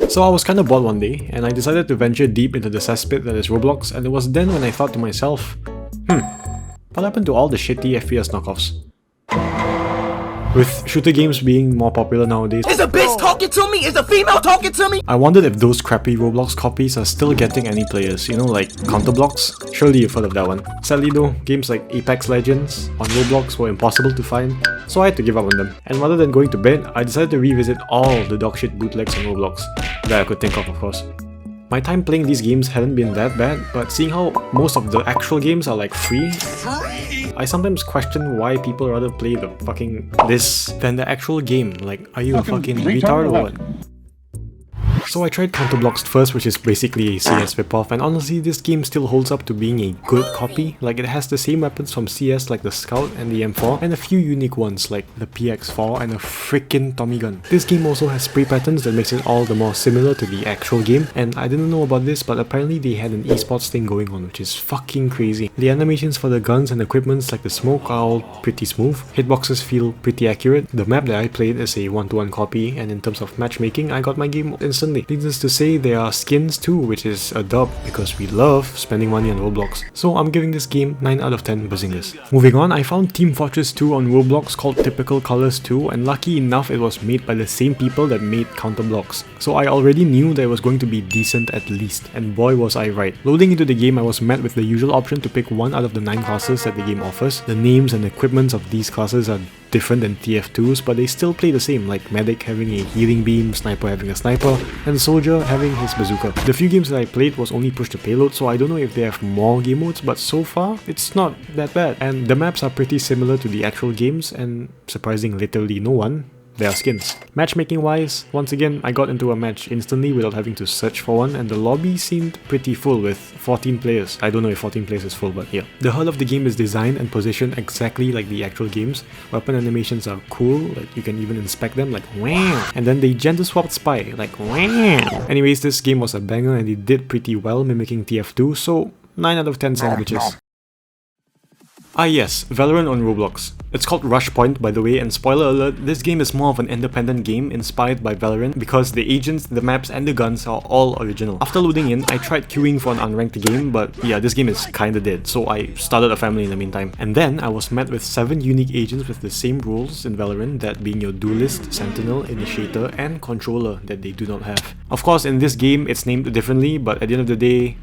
So I was kinda bored one day, and I decided to venture deep into the cesspit that is Roblox, and it was then when I thought to myself, what happened to all the shitty FPS knockoffs? With shooter games being more popular nowadays, is a bitch talking to me? Is a female talking to me? I wondered if those crappy Roblox copies are still getting any players, you know, like Counterblocks? Surely you've heard of that one. Sadly though, games like Apex Legends on Roblox were impossible to find, so I had to give up on them. And rather than going to bed, I decided to revisit all the dogshit bootlegs on Roblox that I could think of course. My time playing these games hadn't been that bad, but seeing how most of the actual games are like free, I sometimes question why people rather play the fucking this than the actual game. Like, are you a fucking retard or what? So I tried Counterblocks first, which is basically a CS ripoff, and honestly this game still holds up to being a good copy. Like, it has the same weapons from CS like the Scout and the M4, and a few unique ones like the PX4 and a freaking Tommy gun. This game also has spray patterns that makes it all the more similar to the actual game, and I didn't know about this, but apparently they had an esports thing going on, which is fucking crazy. The animations for the guns and equipments like the smoke are all pretty smooth, hitboxes feel pretty accurate, the map that I played is a 1-to-1 copy, and in terms of matchmaking I got my game instantly. Needless to say, there are skins too, which is a dub because we love spending money on Roblox. So I'm giving this game 9 out of 10 bazingas. Moving on, I found Team Fortress 2 on Roblox called Typical Colors 2, and lucky enough it was made by the same people that made Counterblocks. So I already knew that it was going to be decent at least, and boy was I right. Loading into the game, I was met with the usual option to pick one out of the 9 classes that the game offers. The names and equipments of these classes are different than TF2's, but they still play the same, like Medic having a healing beam, Sniper having a sniper, and Soldier having his bazooka. The few games that I played was only push to payload, so I don't know if they have more game modes, but so far, it's not that bad. And the maps are pretty similar to the actual games, and surprising literally no one, there are skins. Matchmaking wise, once again, I got into a match instantly without having to search for one, and the lobby seemed pretty full with 14 players. I don't know if 14 players is full, but yeah. The hull of the game is designed and positioned exactly like the actual games. Weapon animations are cool, like you can even inspect them, like wow. And then they gender swapped Spy, like wow. Anyways, this game was a banger and they did pretty well mimicking TF2, so 9 out of 10 sandwiches. Ah yes, Valorant on Roblox. It's called Rush Point by the way, and spoiler alert, this game is more of an independent game inspired by Valorant because the agents, the maps and the guns are all original. After loading in, I tried queuing for an unranked game, but yeah, this game is kinda dead, so I started a family in the meantime. And then I was met with 7 unique agents with the same rules in Valorant, that being your duelist, sentinel, initiator and controller that they do not have. Of course in this game it's named differently, but at the end of the day,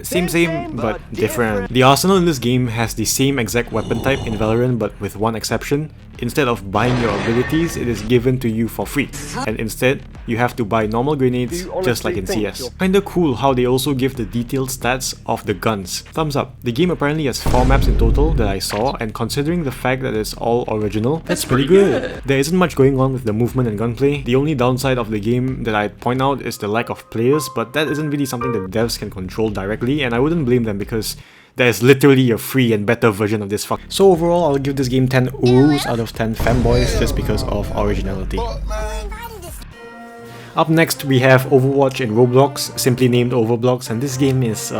same but different. The arsenal in this game has the same exact weapon type in Valorant, but with one exception. Instead of buying your abilities, it is given to you for free, and instead you have to buy normal grenades just like in CS. Kinda cool how they also give the detailed stats of the guns. Thumbs up. The game apparently has 4 maps in total that I saw, and considering the fact that it's all original, that's pretty good. There isn't much going on with the movement and gunplay. The only downside of the game that I'd point out is the lack of players, but that isn't really something that devs can control directly, and I wouldn't blame them because there's literally a free and better version of this fuck. So overall, I'll give this game 10 oohs out of 10 fanboys just because of originality. Up next, we have Overwatch in Roblox, simply named Overblocks, and this game is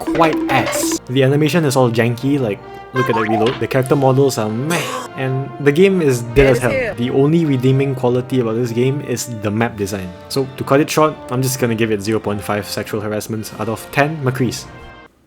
quite ass. The animation is all janky, like look at the reload. The character models are meh, and the game is dead as hell. The only redeeming quality about this game is the map design. So to cut it short, I'm just gonna give it 0.5 sexual harassments out of 10 McCrees.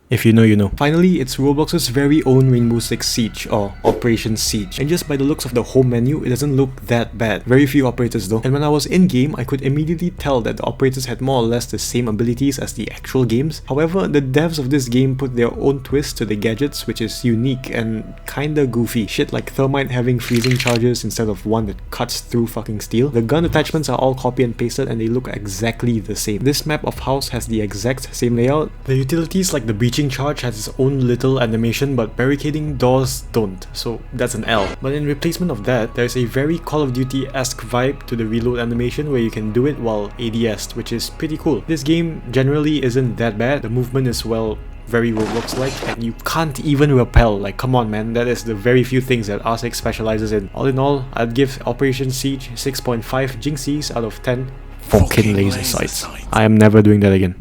If you know, you know. Finally, it's Roblox's very own Rainbow Six Siege, or Operation Siege. And just by the looks of the home menu, it doesn't look that bad. Very few operators though. And when I was in-game, I could immediately tell that the operators had more or less the same abilities as the actual games. However, the devs of this game put their own twist to the gadgets, which is unique and kinda goofy. Shit like Thermite having freezing charges instead of one that cuts through fucking steel. The gun attachments are all copy and pasted and they look exactly the same. This map of house has the exact same layout. The utilities like the breaching charge has its own little animation, but barricading doors don't, so that's an L. But in replacement of that, there's a very Call of Duty-esque vibe to the reload animation where you can do it while ADS'd, which is pretty cool. This game generally isn't that bad. The movement is, well, very Roblox-like, and you can't even repel. Like, come on man, that is the very few things that R6 specializes in. All in all, I'd give Operation Siege 6.5 Jinxies out of 10 fucking laser sights. I am never doing that again.